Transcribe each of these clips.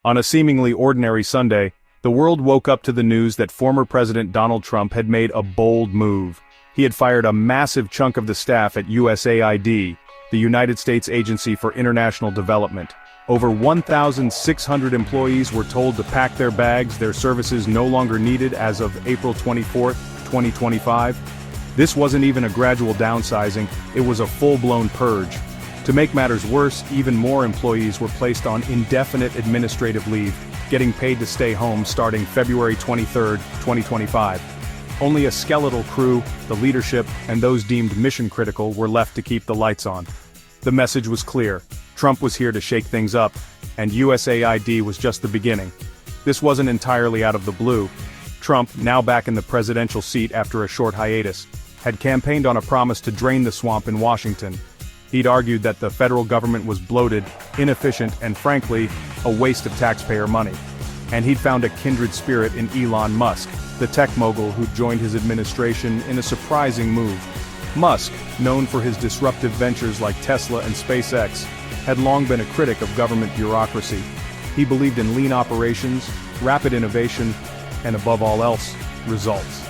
On a seemingly ordinary Sunday, the world woke up to the news that former President Donald Trump had made a bold move. He had fired a massive chunk of the staff at USAID, the United States Agency for International Development. Over 1,600 employees were told to pack their bags, their services no longer needed as of April 24, 2025. This wasn't even a gradual downsizing, it was a full-blown purge. To make matters worse, even more employees were placed on indefinite administrative leave, getting paid to stay home starting February 23, 2025. Only a skeletal crew, the leadership, and those deemed mission-critical were left to keep the lights on. The message was clear. Trump was here to shake things up, and USAID was just the beginning. This wasn't entirely out of the blue. Trump, now back in the presidential seat after a short hiatus, had campaigned on a promise to drain the swamp in Washington. He'd argued that the federal government was bloated, inefficient, and frankly, a waste of taxpayer money. And he'd found a kindred spirit in Elon Musk, the tech mogul who joined his administration in a surprising move. Musk, known for his disruptive ventures like Tesla and SpaceX, had long been a critic of government bureaucracy. He believed in lean operations, rapid innovation, and above all else, results.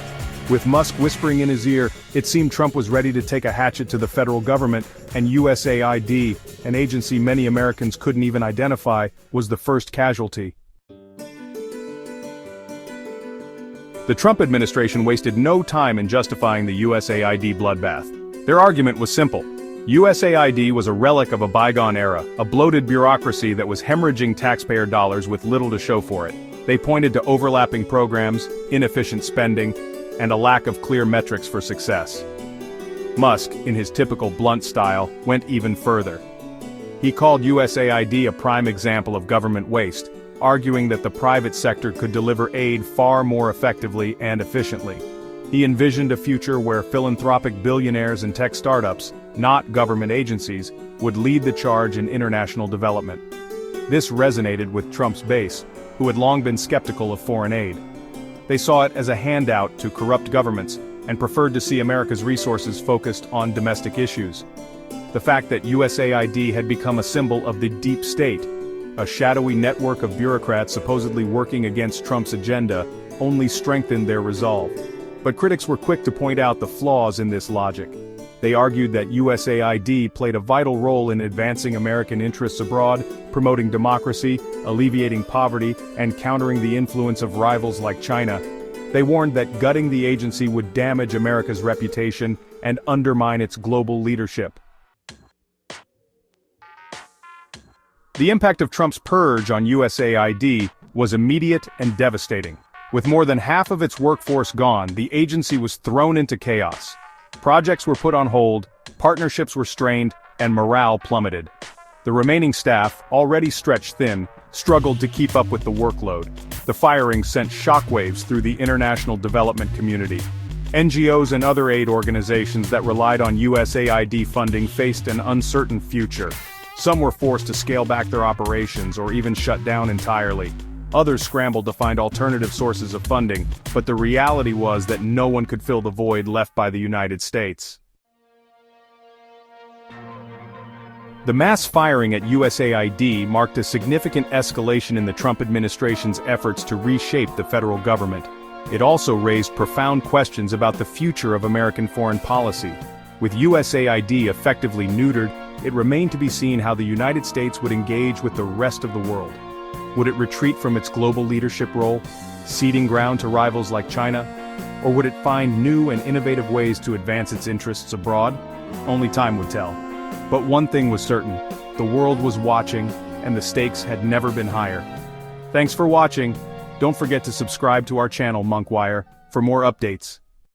With Musk whispering in his ear, it seemed Trump was ready to take a hatchet to the federal government, and USAID, an agency many Americans couldn't even identify, was the first casualty. The Trump administration wasted no time in justifying the USAID bloodbath. Their argument was simple. USAID was a relic of a bygone era, a bloated bureaucracy that was hemorrhaging taxpayer dollars with little to show for it. They pointed to overlapping programs, inefficient spending, and a lack of clear metrics for success. Musk, in his typical blunt style, went even further. He called USAID a prime example of government waste, arguing that the private sector could deliver aid far more effectively and efficiently. He envisioned a future where philanthropic billionaires and tech startups, not government agencies, would lead the charge in international development. This resonated with Trump's base, who had long been skeptical of foreign aid. They saw it as a handout to corrupt governments, and preferred to see America's resources focused on domestic issues. The fact that USAID had become a symbol of the deep state, a shadowy network of bureaucrats supposedly working against Trump's agenda, only strengthened their resolve. But critics were quick to point out the flaws in this logic. They argued that USAID played a vital role in advancing American interests abroad, promoting democracy, alleviating poverty, and countering the influence of rivals like China. They warned that gutting the agency would damage America's reputation and undermine its global leadership. The impact of Trump's purge on USAID was immediate and devastating. With more than half of its workforce gone, the agency was thrown into chaos. Projects were put on hold, partnerships were strained, and morale plummeted. The remaining staff, already stretched thin, struggled to keep up with the workload. The firing sent shockwaves through the international development community. NGOs and other aid organizations that relied on USAID funding faced an uncertain future. Some were forced to scale back their operations or even shut down entirely. Others scrambled to find alternative sources of funding, but the reality was that no one could fill the void left by the United States. The mass firing at USAID marked a significant escalation in the Trump administration's efforts to reshape the federal government. It also raised profound questions about the future of American foreign policy. With USAID effectively neutered, it remained to be seen how the United States would engage with the rest of the world. Would it retreat from its global leadership role, ceding ground to rivals like China? Or would it find new and innovative ways to advance its interests abroad? Only time would tell. But one thing was certain, the world was watching, and the stakes had never been higher. Thanks for watching. Don't forget to subscribe to our channel, Monkwire, for more updates.